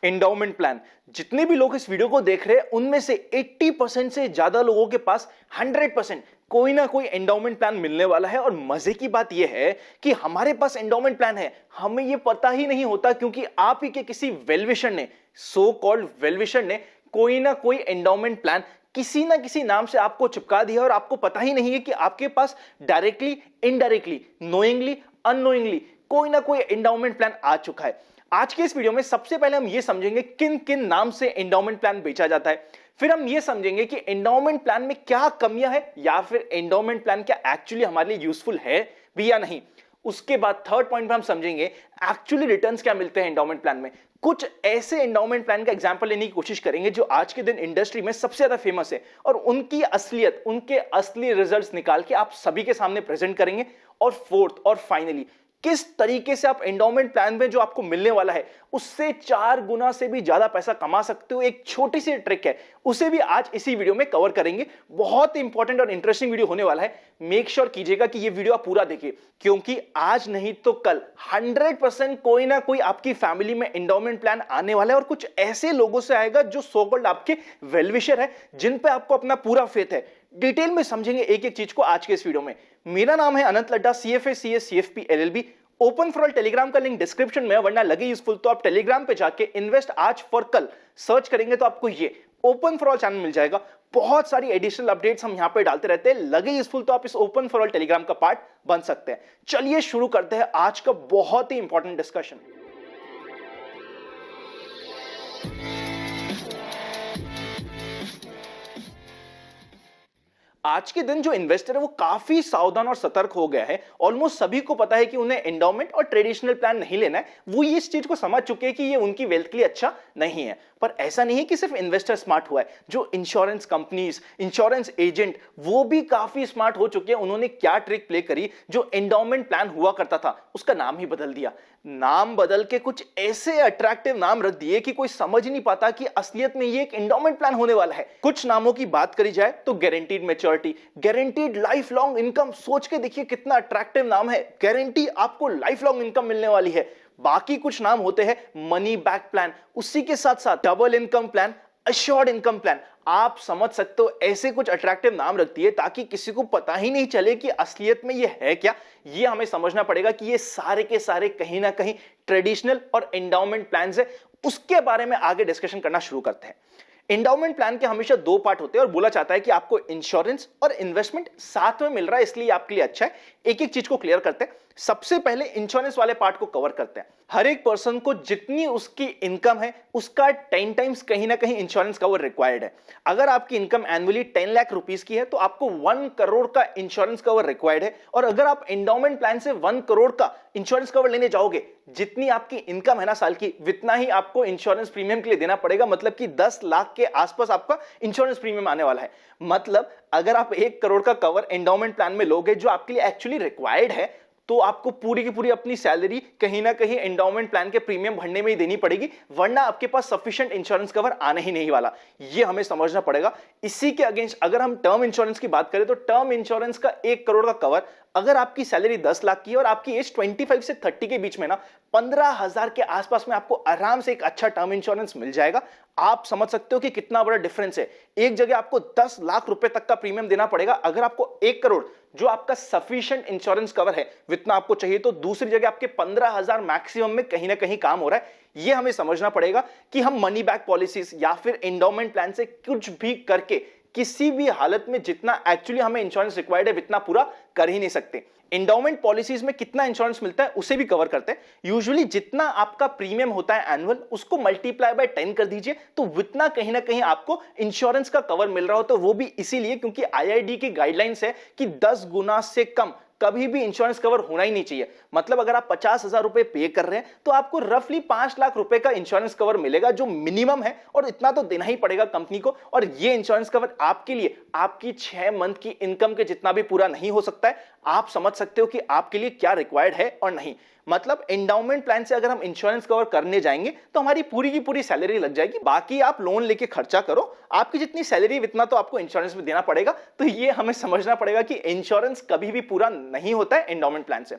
Endowment plan. जितने भी लोग इस वीडियो को देख रहे हैं उनमें से 80% से ज्यादा लोगों के पास 100% कोई ना कोई एंडोमेंट प्लान मिलने वाला है। और मजे की बात यह है कि हमारे पास एंडोमेंट प्लान है, हमें यह पता ही नहीं होता क्योंकि आप ही के किसी वेलविशर ने, सो कॉल्ड वेलविशर ने, कोई ना कोई एंडोमेंट प्लान किसी ना किसी नाम से आपको चिपका दिया और आपको पता ही नहीं है कि आपके पास डायरेक्टली, इनडायरेक्टली, नोइंगली, अननोइंगली कोई ना कोई एंडोमेंट प्लान आ चुका है। आज के इस वीडियो में सबसे पहले हम यह समझेंगे किन किन नाम से एंडोमेंट प्लान बेचा जाता है। फिर हम यह समझेंगे कि एंडोमेंट प्लान में क्या कमियां है या फिर एंडोमेंट प्लान क्या एक्चुअली हमारे लिए यूजफुल है भी या नहीं। उसके बाद थर्ड पॉइंट पे हम समझेंगे एक्चुअली रिटर्न्स क्या मिलते हैं एंडोमेंट प्लान में। कुछ ऐसे एंडोमेंट प्लान का एग्जांपल लेने की कोशिश करेंगे जो आज के दिन इंडस्ट्री में सबसे ज्यादा फेमस है और उनकी असलियत, उनके असली रिजल्ट्स निकाल के आप सभी के सामने प्रेजेंट करेंगे। और फोर्थ और फाइनली किस तरीके से आप एंडोमेंट प्लान में जो आपको मिलने वाला है उससे 4 गुना से भी ज्यादा पैसा कमा सकते हो, एक छोटी सी ट्रिक है, उसे भी आज इसी वीडियो में कवर करेंगे। बहुत इंपॉर्टेंट और इंटरेस्टिंग वीडियो होने वाला है। मेक श्योर कीजिएगा कि ये वीडियो आप पूरा देखिए क्योंकि आज नहीं तो कल 100% कोई ना कोई आपकी फैमिली में एंडोमेंट प्लान आने वाला है और कुछ ऐसे लोगों से आएगा जो सो कॉल्ड आपके वेलविशर है, जिन पे आपको अपना पूरा फेथ है। डिटेल में समझेंगे एक एक चीज को आज के इस वीडियो में। मेरा नाम है Anant Ladda, CFA CS CFP LLB। Open for all Telegram का लिंक डिस्क्रिप्शन में, वरना लगे यूजफुल तो आप टेलीग्राम पे जाके इन्वेस्ट आज फॉर कल सर्च करेंगे तो आपको ये ओपन फॉर ऑल चैनल मिल जाएगा। बहुत सारी एडिशनल अपडेट्स हम यहां पे डालते रहते हैं। लगे यूजफुल तो आप इस ओपन फॉर ऑल टेलीग्राम का पार्ट बन सकते हैं। चलिए शुरू करते हैं आज का बहुत ही इंपॉर्टेंट डिस्कशन। आज के दिन जो इन्वेस्टर है वो काफी सावधान और सतर्क हो गया है। ऑलमोस्ट सभी को पता है कि उन्हें एंडोमेंट और ट्रेडिशनल प्लान नहीं लेना है। वो ये इस चीज को समझ चुके हैं कि ये उनकी वेल्थ के लिए अच्छा नहीं है। पर ऐसा नहीं है कि सिर्फ इन्वेस्टर स्मार्ट हुआ है, जो इंश्योरेंस कंपनीज, इंश्योरेंस एजेंट, वो भी काफी स्मार्ट हो चुके हैं। उन्होंने क्या ट्रिक प्ले करी, जो एंडोमेंट प्लान हुआ करता था उसका नाम ही बदल दिया। नाम बदल के कुछ ऐसे अट्रैक्टिव नाम रख दिए कि कोई समझ ही नहीं पाता कि असलियत में ये एक एंडोमेंट प्लान होने वाला है। कुछ नामों की बात करी जाए तो guaranteed maturity, guaranteed life long income. सोच के देखिए कितना अट्रैक्टिव नाम है। गारंटी आपको लाइफ लॉन्ग इनकम मिलने वाली है। बाकी कुछ नाम होते हैं मनी बैक प्लान, उसी के साथ साथ double income plan, assured income plan. आप समझ सकते हो ऐसे कुछ अट्रैक्टिव नाम रखती है ताकि किसी को पता ही नहीं चले कि असलियत में ये है क्या। ये हमें समझना पड़ेगा कि ये सारे के सारे कहीं ना कहीं ट्रेडिशनल और एंडोमेंट प्लान्स है। उसके बारे में आगे डिस्कशन करना शुरू करते हैं। एंडोमेंट प्लान के हमेशा 2 पार्ट होते हैं और बोला जाता है कि आपको इंश्योरेंस और इन्वेस्टमेंट साथ में मिल रहा है, इसलिए आपके लिए अच्छा है। एक एक चीज को क्लियर करते हैं। सबसे पहले इंश्योरेंस वाले पार्ट को कवर करते हैं। हर एक पर्सन को जितनी उसकी इनकम है उसका 10 टाइम्स कहीं ना कहीं इंश्योरेंस कवर रिक्वायर्ड है। अगर आपकी इनकम एनुअली 10 लाख रुपीस की है तो आपको 1 करोड़ का इंश्योरेंस कवर रिक्वायर्ड है। और अगर आप एंडोमेंट प्लान से 1 करोड़ का इंश्योरेंस कवर लेने जाओगे, जितनी आपकी इनकम है ना साल की, उतना ही आपको इंश्योरेंस प्रीमियम के लिए देना पड़ेगा। मतलब कि 10 लाख के आसपास आपका इंश्योरेंस प्रीमियम आने वाला है। मतलब अगर आप 1 करोड़ का कवर एंडोमेंट प्लान में लोगे जो आपके लिए एक्चुअली रिक्वायर्ड है, तो आपको पूरी की पूरी अपनी सैलरी कहीं ना कहीं एंडोमेंट प्लान के प्रीमियम भरने में ही देनी पड़ेगी, वरना आपके पास सफिशिएंट इंश्योरेंस कवर आने ही नहीं वाला। ये हमें समझना पड़ेगा। इसी के अगेंस्ट अगर हम टर्म इंश्योरेंस की बात करें तो टर्म इंश्योरेंस का 1 करोड़ का कवर, अगर आपकी सैलरी 10 लाख की है और आपकी एज 25 से 30 के बीच में ना 15,000 के आसपास में आपको आराम से एक अच्छा टर्म इंश्योरेंस मिल जाएगा। आप समझ सकते हो कि कितना बड़ा डिफरेंस है। एक जगह आपको 10 लाख रुपए तक का प्रीमियम देना पड़ेगा अगर आपको 1 करोड़ जो आपका सफिशिएंट इंश्योरेंस कवर है इतना आपको चाहिए, तो दूसरी जगह आपके 15,000 मैक्सिमम में कहीं ना कहीं काम हो रहा है। यह हमें समझना पड़ेगा कि हम मनी बैक पॉलिसीज या फिर एंडोमेंट प्लान से कुछ भी करके किसी भी हालत में जितना एक्चुअली हमें इंश्योरेंस रिक्वायर्ड है इतना पूरा कर ही नहीं सकते। एंडोमेंट पॉलिसीज में कितना इंश्योरेंस मिलता है उसे भी कवर करते हैं। यूजुअली जितना आपका प्रीमियम होता है एनुअल, उसको मल्टीप्लाई बाय 10 कर दीजिए, तो उतना कहीं ना कहीं आपको इंश्योरेंस का कवर मिल रहा हो। तो वो भी इसीलिए क्योंकि IID की गाइडलाइंस है कि 10 गुना से कम कभी भी इंश्योरेंस कवर होना ही नहीं चाहिए। मतलब अगर आप 50,000 रुपए पे कर रहे हैं तो आपको रफली 5 लाख रुपए का इंश्योरेंस कवर मिलेगा, जो मिनिमम है, और इतना तो देना ही पड़ेगा कंपनी को। और ये इंश्योरेंस कवर आपके लिए आपकी 6 मंथ की इनकम के जितना भी पूरा नहीं हो सकता है। आप समझ सकते हो कि आपके लिए क्या रिक्वायर्ड है और नहीं। मतलब एंडोमेंट प्लान से अगर हम इंश्योरेंस कवर करने जाएंगे तो हमारी पूरी की पूरी सैलरी लग जाएगी। बाकी आप लोन लेके खर्चा करो, आपकी जितनी सैलरी इतना तो आपको इंश्योरेंस में देना पड़ेगा। तो ये हमें समझना पड़ेगा कि इंश्योरेंस कभी भी पूरा नहीं होता है एंडोमेंट प्लान से।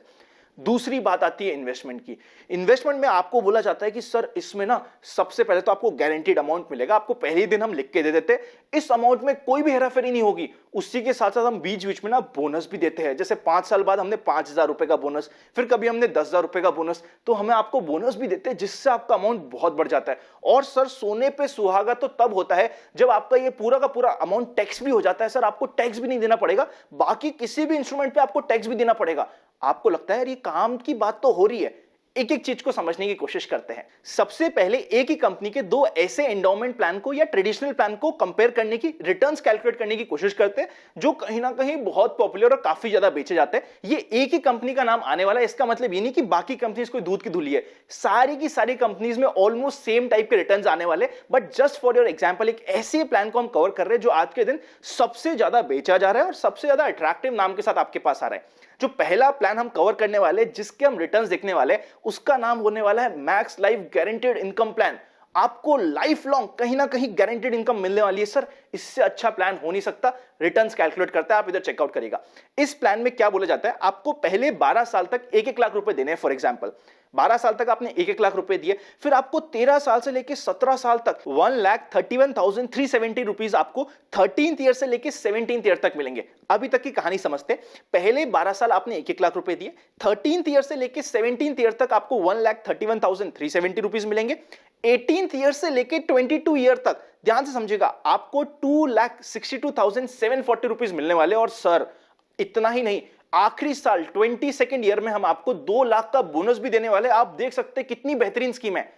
दूसरी बात आती है इन्वेस्टमेंट की। इन्वेस्टमेंट में आपको बोला जाता है कि सर इसमें ना सबसे पहले तो आपको गारंटीड अमाउंट मिलेगा, आपको पहले ही दिन हम लिख के दे देते हैं, इस अमाउंट में कोई भी हेराफेरी नहीं होगी। उसी के साथ साथ हम बीच बीच में ना बोनस भी देते हैं, जैसे 5 साल बाद हमने 5,000 रुपए का बोनस, फिर कभी हमने 10,000 रुपए का बोनस, तो हमें आपको बोनस भी देते हैं जिससे आपका अमाउंट बहुत बढ़ जाता है। और सर सोने पे सुहागा तो तब होता है जब आपका ये पूरा का पूरा अमाउंट टैक्स भी हो जाता है। सर आपको टैक्स भी नहीं देना पड़ेगा, बाकी किसी भी इंस्ट्रूमेंट पे आपको टैक्स भी देना पड़ेगा। आपको लगता है यार ये काम की बात तो हो रही है, एक एक चीज को समझने की कोशिश करते हैं। सबसे पहले एक ही कंपनी के दो ऐसे एंडोमेंट प्लान को या ट्रेडिशनल प्लान को कंपेयर करने की, रिटर्न्स कैलकुलेट करने की कोशिश करते हैं, जो कहीं ना कहीं बहुत पॉपुलर और काफी ज्यादा बेचे जाते हैं। ये एक ही कंपनी का नाम आने वाला है, इसका मतलब ये नहीं कि बाकी कंपनीज कोई दूध की धुली है। सारी की सारी कंपनीज में ऑलमोस्ट सेम टाइप के रिटर्न्स आने वाले, but just for your example एक ऐसे प्लान को हम कवर कर रहे हैं जो आज के दिन सबसे ज्यादा बेचा जा रहा है और सबसे ज्यादा अट्रैक्टिव नाम के साथ आपके पास आ रहा है। जो पहला प्लान हम कवर करने वाले, जिसके हम रिटर्न्स देखने वाले, उसका नाम होने वाला है max life guaranteed income plan. आपको लाइफ लॉन्ग कहीं ना कहीं गारंटीड इनकम मिलने वाली है। सर इससे अच्छा प्लान हो नहीं सकता। रिटर्न्स कैलकुलेट करता है, आप इधर चेकआउट करिएगा। इस प्लान में क्या बोला जाता है, आपको पहले 12 साल तक 1-1 लाख रुपए देने हैं। फॉर एग्जांपल 12 साल तक आपने 1-1 लाख रुपए दिए, फिर आपको 13 साल से लेकर 17 साल तक 1,31,370 रुपीज आपको 13th ईयर से लेकर 17th ईयर तक मिलेंगे। अभी तक की कहानी समझते हैं। पहले 12 साल आपने 1-1 लाख रुपए दिए, 13th ईयर से लेकर 17th ईयर तक आपको 1,31,370 रुपीज मिलेंगे। 18th ईयर से लेकर 22 ईयर तक, ध्यान से समझिएगा, आपको 2,62,740 रुपीज मिलने वाले। और सर इतना ही नहीं, आखिरी साल 22nd ईयर में हम आपको 2 लाख का बोनस भी देने वाले। आप देख सकते हैं कितनी बेहतरीन स्कीम है।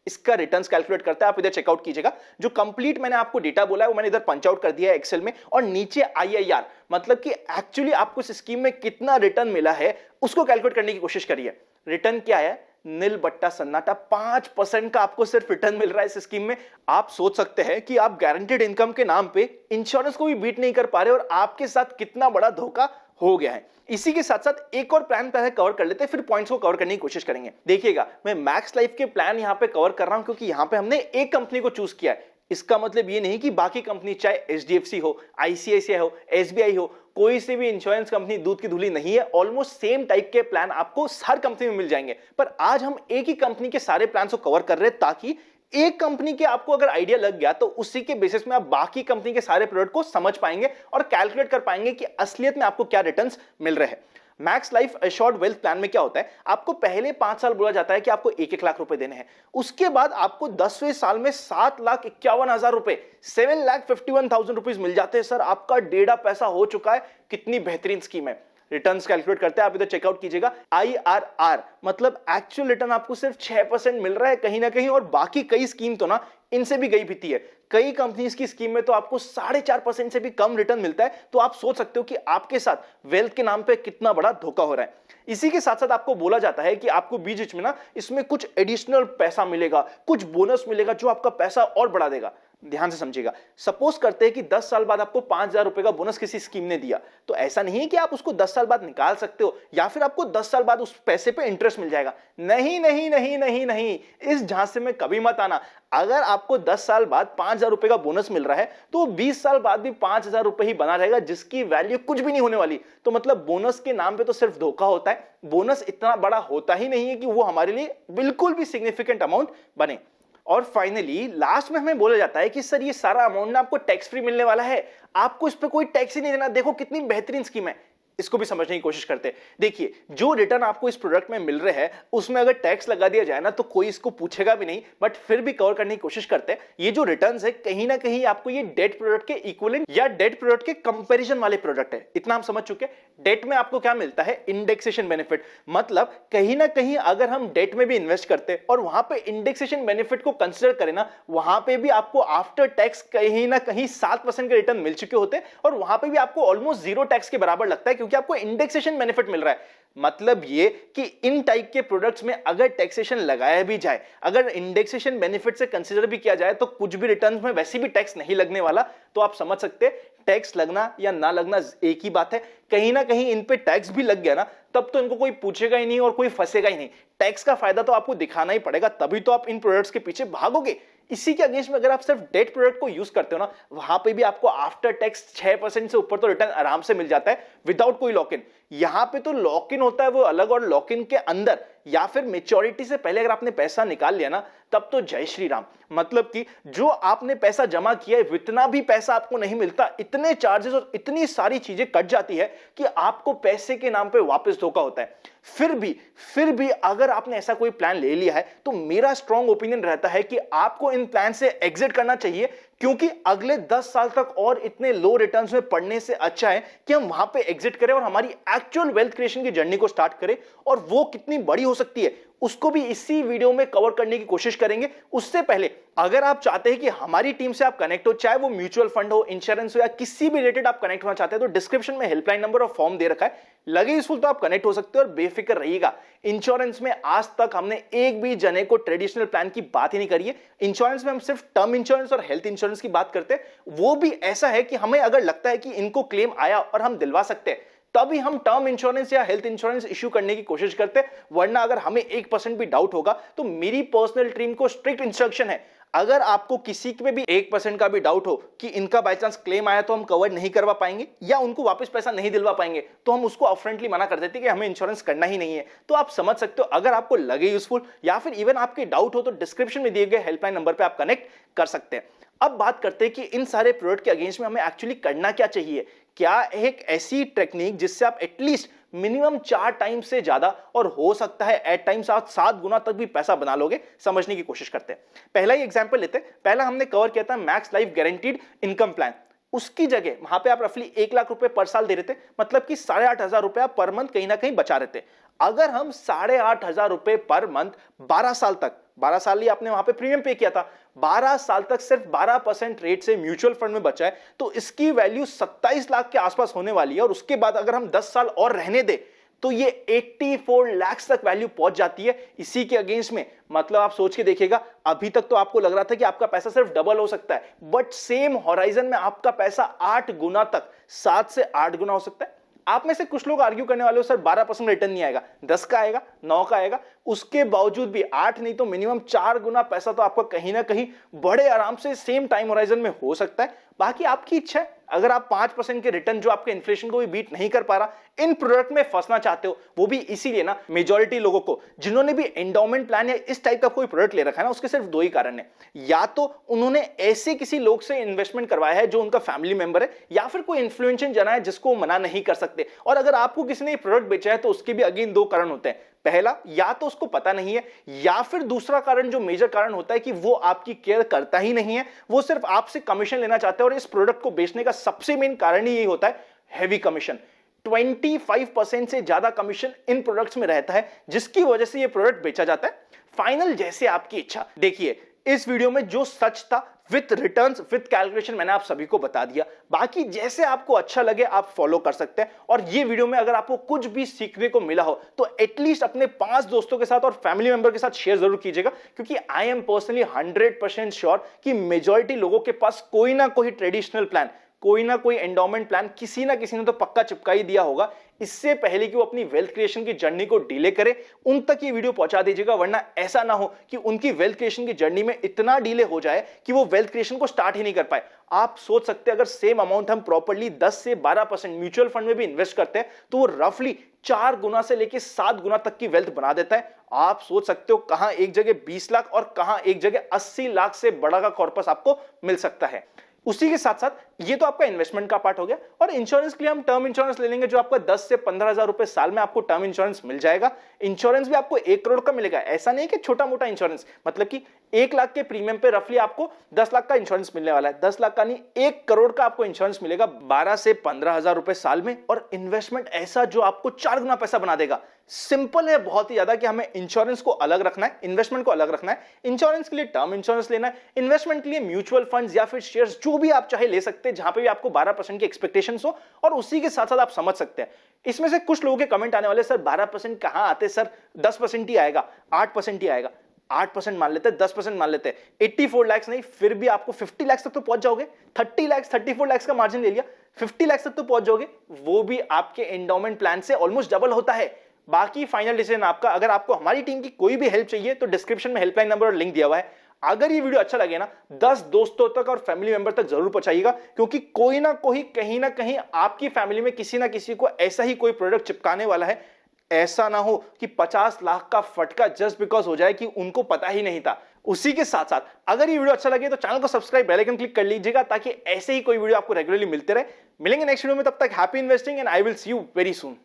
इसका रिटर्न्स कैलकुलेट करता है, आप इधर चेकआउट कीजिएगा। जो कंप्लीट मैंने आपको डेटा बोला है वो मैंने इधर पंच आउट कर दिया है एक्सेल में, और नीचे आईआईआर मतलब कि एक्चुअली आपको इस स्कीम में कितना रिटर्न मिला है उसको कैलकुलेट करने की कोशिश करिए। रिटर्न क्या है, नील बट्टा सन्नाटा, 5% का आपको सिर्फ रिटर्न मिल रहा है इस स्कीम में। आप सोच सकते हैं कि आप गारंटीड इनकम के नाम पे इंश्योरेंस को भी बीट नहीं कर पा रहे और आपके साथ कितना बड़ा धोखा हो गया है। इसी के साथ साथ एक और प्लान पहले कवर कर लेते हैं, फिर पॉइंट्स को कवर करने की कोशिश करेंगे। देखिएगा, मैं मैक्स लाइफ के प्लान यहां पे कवर कर रहा हूं क्योंकि यहां पे हमने एक कंपनी को चूज किया है। इसका मतलब ये नहीं कि बाकी कंपनी, चाहे एचडीएफसी हो, आईसीआईसीआई हो, एसबीआई हो, कोई सी भी इंश्योरेंस कंपनी दूध की धुली नहीं है। ऑलमोस्ट सेम टाइप के प्लान आपको हर कंपनी में मिल जाएंगे, पर आज हम एक ही कंपनी के सारे प्लान को कवर कर रहे हैं ताकि एक कंपनी के आपको अगर आइडिया लग गया तो उसी के बेसिस में आप बाकी कंपनी के सारे प्रोडक्ट को समझ पाएंगे और कैलकुलेट कर पाएंगे कि असलियत में आपको क्या रिटर्न्स मिल रहे हैं। Max life assured wealth plan में क्या होता है, आपको पहले 5 साल बोला जाता है कि आपको 1-1 लाख रुपए देने हैं। उसके बाद आपको 10वें साल में 7,51,000 रुपए, 7,51,000 रुपीज मिल जाते हैं। सर आपका डेढ़ा पैसा हो चुका है। कितनी बेहतरीन स्कीम है। रिटर्न्स कैलकुलेट करते हैं, आप इधर चेकआउट कीजिएगा। आईआरआर मतलब एक्चुअल रिटर्न आपको सिर्फ 6% मिल रहा है कहीं ना कहीं, और बाकी कई स्कीम तो ना इनसे भी गई बीती है। कई कंपनीज की स्कीम में तो आपको 4.5% से भी कम रिटर्न मिलता है। तो आप सोच सकते हो कि आपके साथ वेल्थ के नाम पे कितना बड़ा धोखा हो रहा है। इसी के साथ साथ आपको बोला जाता है कि आपको बीच बीच में ना इसमें कुछ एडिशनल पैसा मिलेगा, कुछ बोनस मिलेगा जो आपका पैसा और बढ़ा देगा। ध्यान से समझिएगा, सपोज करते हैं कि 10 साल बाद आपको 5,000 रुपए का बोनस किसी स्कीम ने दिया, तो ऐसा नहीं है कि आप उसको 10 साल बाद निकाल सकते हो या फिर आपको 10 साल बाद उस पैसे पे इंटरेस्ट मिल जाएगा। नहीं नहीं नहीं नहीं नहीं, इस झांसे में कभी मत आना। अगर आपको 10 साल बाद 5,000 रुपए का बोनस मिल रहा है तो 20 साल बाद भी 5,000 रुपए ही बना रहेगा, जिसकी वैल्यू कुछ भी नहीं होने वाली। तो मतलब बोनस के नाम पे तो सिर्फ धोखा होता है। बोनस इतना बड़ा होता ही नहीं है कि वो हमारे लिए बिल्कुल भी सिग्निफिकेंट अमाउंट बने। और फाइनली लास्ट में हमें बोला जाता है कि सर ये सारा अमाउंट ना आपको टैक्स फ्री मिलने वाला है, आपको इस पे कोई टैक्स ही नहीं देना। देखो कितनी बेहतरीन स्कीम है, इसको भी समझने की कोशिश करते हैं। देखिए, जो रिटर्न आपको इस प्रोडक्ट में मिल रहे हैं उसमें अगर टैक्स लगा दिया जाए ना तो कोई इसको पूछेगा भी नहीं, बट फिर भी कवर करने की कोशिश करते हैं। ये जो रिटर्न्स है कहीं ना कहीं आपको ये डेट प्रोडक्ट के इक्विवेलेंट या डेट प्रोडक्ट के कंपैरिजन वाले प्रोडक्ट है। इतना हम समझ चुके हैं। डेट में आपको क्या मिलता है, इंडेक्सेशन बेनिफिट। मतलब कहीं ना कहीं अगर हम डेट में भी इन्वेस्ट करते हैं और वहां पे इंडेक्सेशन बेनिफिट को कंसिडर करें ना, वहां पे भी आपको आफ्टर टैक्स कहीं ना कहीं 7% के रिटर्न मिल चुके होते हैं, और वहां पे भी आपको ऑलमोस्ट 0 टैक्स के बराबर लगता है क्योंकि आपको इंडेक्सेशन बेनिफिट मिल रहा है। मतलब ये कि इन टाइप के प्रोडक्ट्स में अगर टैक्सेशन लगाया भी जाए, अगर इंडेक्सेशन बेनिफिट से कंसीडर भी किया जाए, तो कुछ भी रिटर्न्स में वैसे भी टैक्स नहीं लगने वाला। तो आप समझ सकते हैं टैक्स लगना या ना लगना एक ही बात है। कहीं ना कहीं इन पे टैक्स भी लग गया ना, तब तो इनको कोई पूछेगा ही नहीं और कोई फंसेगा ही नहीं। टैक्स का फायदा तो आपको दिखाना ही पड़ेगा, तभी तो आप इन प्रोडक्ट्स के पीछे भागोगे। इसी के अगेंस्ट में अगर आप सिर्फ डेट प्रोडक्ट को यूज करते हो ना, वहां पे भी आपको आफ्टर टैक्स 6% से ऊपर तो रिटर्न आराम से मिल जाता है विदाउट कोई लॉक इन। यहां पे तो लॉक इन होता है वो अलग, और लॉक इन के अंदर या फिर मेच्योरिटी से पहले अगर आपने पैसा निकाल लिया ना, तब तो जय श्री राम। मतलब कि जो आपने पैसा जमा किया है इतना भी पैसा आपको नहीं मिलता, इतने चार्जेस और इतनी सारी चीजें कट जाती है कि आपको पैसे के नाम पे वापस धोखा होता है। फिर भी अगर आपने ऐसा कोई प्लान ले लिया है तो मेरा स्ट्रॉन्ग ओपिनियन रहता है कि आपको इन प्लान से एग्जिट करना चाहिए, क्योंकि अगले 10 साल तक और इतने लो रिटर्न्स में पड़ने से अच्छा है कि हम वहां पे एग्जिट करें और हमारी एक्चुअल वेल्थ क्रिएशन की जर्नी को स्टार्ट करें। और वो कितनी बड़ी हो सकती है उसको भी इसी वीडियो में कवर करने की कोशिश करेंगे। उससे पहले अगर आप चाहते हैं कि हमारी टीम से आप कनेक्ट हो, चाहे वो म्यूचुअल फंड हो, इंश्योरेंस हो या किसी भी रिलेटेड आप कनेक्ट होना चाहते हैं, तो डिस्क्रिप्शन में हेल्पलाइन नंबर और फॉर्म दे रखा है, लगे यूजफुल तो आप कनेक्ट हो सकते हो। और बेफिक्र रहिएगा, इंश्योरेंस में आज तक हमने एक भी जने को ट्रेडिशनल प्लान की बात ही नहीं करी है। इंश्योरेंस में हम सिर्फ टर्म इंश्योरेंस और हेल्थ इंश्योरेंस की बात करते हैं, वो भी ऐसा है कि हमें अगर लगता है कि इनको क्लेम आया और हम दिलवा सकते हैं तभी हम टर्म इंश्योरेंस या हेल्थ इंश्योरेंस इश्यू करने की कोशिश करते हैं, वरना अगर हमें 1% भी डाउट होगा तो मेरी पर्सनल टीम को स्ट्रिक्ट इंस्ट्रक्शन है, अगर आपको किसी पे भी 1% का भी डाउट हो कि इनका बाय चांस क्लेम आया तो हम कवर नहीं करवा पाएंगे या उनको वापस पैसा नहीं दिलवा पाएंगे, तो हम उसको अपफ्रंटली मना कर देते हैं कि हमें इंश्योरेंस करना ही नहीं है। तो आप समझ सकते हो, अगर आपको लगे यूजफुल या फिर इवन आपके डाउट हो तो डिस्क्रिप्शन में दिए गए हेल्पलाइन नंबर पे आप कनेक्ट कर सकते हैं। अब बात करते हैं कि इन सारे प्रोडक्ट के अगेंस्ट में हमें एक्चुअली करना क्या चाहिए। क्या एक ऐसी टेक्निक जिससे आप एटलीस्ट मिनिमम 4 टाइम से ज्यादा और हो सकता है एट टाइम्स 7 गुना तक भी पैसा बना लोगे, समझने की कोशिश करते हैं। पहला ही एग्जांपल लेते हैं। पहला हमने कवर किया था max life guaranteed income plan. उसकी जगह वहां पे आप रफली 1 लाख रुपए पर साल दे रहे थे, मतलब कि 8,500 रुपया पर मंथ कहीं ना कहीं बचा रहे थे। अगर हम 8,500 रुपए पर मंथ 12 साल तक, 12 साल ही आपने वहां पे प्रीमियम पे किया था, 12 साल तक सिर्फ 12% रेट से म्यूचुअल फंड में बचा है, तो इसकी वैल्यू 27 लाख के आसपास होने वाली है। और उसके बाद अगर हम 10 साल और रहने दे तो ये 84 लाख तक वैल्यू पहुंच जाती है इसी के अगेंस्ट में। मतलब आप सोच के देखिएगा, अभी तक तो आपको लग रहा था कि आपका पैसा सिर्फ डबल हो सकता है, बट सेम होराइजन में आपका पैसा 8 गुना तक, 7 से 8 गुना हो सकता है। आप में से कुछ लोग आर्ग्यू करने वाले हो सर 12% रिटर्न नहीं आएगा, 10 का आएगा, 9 का आएगा। उसके बावजूद भी 8 नहीं तो मिनिमम 4 गुना पैसा तो आपका कहीं ना कहीं बड़े आराम से सेम टाइम होराइजन में हो सकता है। बाकी आपकी इच्छा है, अगर आप 5% के रिटर्न जो आपके इन्फ्लेशन को भी बीट नहीं कर पा रहा, इन प्रोडक्ट में फंसना चाहते हो, वो भी इसीलिए ना, मेजॉरिटी लोगों को जिन्होंने भी एंडोमेंट प्लान या इस टाइप का कोई प्रोडक्ट ले रखा है ना, उसके सिर्फ 2 ही कारण है। या तो उन्होंने ऐसे किसी लोग से इन्वेस्टमेंट करवाया है जो उनका फैमिली मेंबर है, या फिर कोई इन्फ्लुएंशियल जना है जिसको वो मना नहीं कर सकते। और अगर आपको किसी ने प्रोडक्ट बेचा है तो उसके भी अगेन 2 कारण होते हैं। पहला, या तो उसको पता नहीं है, या फिर दूसरा कारण जो मेजर कारण होता है कि वो आपकी केयर करता ही नहीं है, वो सिर्फ आपसे कमीशन लेना चाहता है। और इस प्रोडक्ट को बेचने का सबसे मेन कारण ही यही होता है, हैवी कमीशन। 25% से ज्यादा कमीशन इन प्रोडक्ट्स में रहता है, जिसकी वजह से ये प्रोडक्ट बेचा जाता है। फाइनल जैसे आपकी इच्छा। देखिए, इस वीडियो में जो सच था विथ रिटर्न्स विथ कैलकुलेशन मैंने आप सभी को बता दिया। बाकी जैसे आपको अच्छा लगे आप फॉलो कर सकते हैं। और ये वीडियो में अगर आपको कुछ भी सीखने को मिला हो तो एटलीस्ट अपने 5 दोस्तों के साथ और फैमिली मेंबर के साथ शेयर जरूर कीजिएगा, क्योंकि आई एम पर्सनली 100% श्योर कि मेजॉरिटी लोगों के पास कोई ना कोई ट्रेडिशनल प्लान, कोई ना कोई एंडोमेंट प्लान किसी ना किसी ने तो पक्का चिपका ही दिया होगा। इससे पहले कि वो अपनी वेल्थ क्रिएशन की जर्नी को डिले करे, उन तक ये वीडियो पहुंचा दीजिएगा, वरना ऐसा ना हो कि उनकी वेल्थ क्रिएशन की जर्नी में इतना डिले हो जाए कि वो वेल्थ क्रिएशन को स्टार्ट ही नहीं कर पाए। आप सोच सकते हैं, अगर सेम अमाउंट हम प्रॉपर्ली 10 से 12% म्यूचुअल फंड में भी इन्वेस्ट करते हैं तो वो रफली 4 गुना से लेकर 7 गुना तक की वेल्थ बना देता है। आप सोच सकते हो कहां एक जगह 20 लाख और कहां एक जगह 80 लाख से बड़ा का कॉर्पस आपको मिल सकता है। उसी के साथ साथ ये तो आपका इन्वेस्टमेंट का पार्ट हो गया। और इंश्योरेंस के लिए हम टर्म इंश्योरेंस ले लेंगे, जो आपका 10 से 15,000 रुपए साल में आपको टर्म इंश्योरेंस मिल जाएगा। इंश्योरेंस भी आपको 1 करोड़ का मिलेगा, ऐसा नहीं कि छोटा मोटा इंश्योरेंस, मतलब कि 1 लाख के प्रीमियम पे रफली आपको 10 लाख का इंश्योरेंस मिलने वाला है। 10 लाख का नहीं, 1 करोड़ का आपको इंश्योरेंस मिलेगा 12 से 15,000 रुपए साल में। और इन्वेस्टमेंट ऐसा जो आपको 4 गुना पैसा बना देगा। सिंपल है बहुत ही ज्यादा कि हमें इंश्योरेंस को अलग रखना है, इन्वेस्टमेंट को अलग रखना है। इंश्योरेंस के लिए टर्म इंश्योरेंस लेना है, इन्वेस्टमेंट के लिए म्यूचुअल फंड्स या फिर शेयर्स, जो भी आप चाहे ले सकते हैं, जहां पे भी आपको 12% की एक्सपेक्टेशंस हो। और उसी के साथ साथ आप समझ सकते हैं, इसमें से कुछ लोगों के कमेंट आने वाले, सर 12% कहां आते सर, 10% ही आएगा, 8% ही आएगा। 8% मान लेते हैं, 10% मान लेते हैं, 84 लाख नहीं, फिर भी आपको 50 लाख तक तो पहुंच जाओगे। 30 लाख 34 लाख का मार्जिन ले लिया, 50 लाख तक तो पहुंच जाओगे। वो भी आपके एंडोमेंट प्लान से ऑलमोस्ट डबल होता है। बाकी फाइनल डिसीजन आपका। अगर आपको हमारी टीम की कोई भी हेल्प चाहिए तो डिस्क्रिप्शन में हेल्पलाइन नंबर और लिंक दिया हुआ है, अगर ये वीडियो अच्छा लगे ना 10 दोस्तों तक और फैमिली मेंबर तक जरूर पहुंचाइएगा, क्योंकि कोई ना कोई कहीं ना कहीं आपकी फैमिली में किसी ना किसी को ऐसा ही कोई प्रोडक्ट चिपकाने वाला है। ऐसा ना हो कि 50 लाख का फटका जस्ट बिकॉज हो जाए कि उनको पता ही नहीं था। उसी के साथ साथ अगर ये वीडियो अच्छा लगे तो चैनल को सब्सक्राइब, बेल आइकन क्लिक कर लीजिएगा, ताकि ऐसे ही कोई वीडियो आपको रेगुलरली मिलते रहे। मिलेंगे नेक्स्ट वीडियो में, तब तक happy investing and I will see you very soon.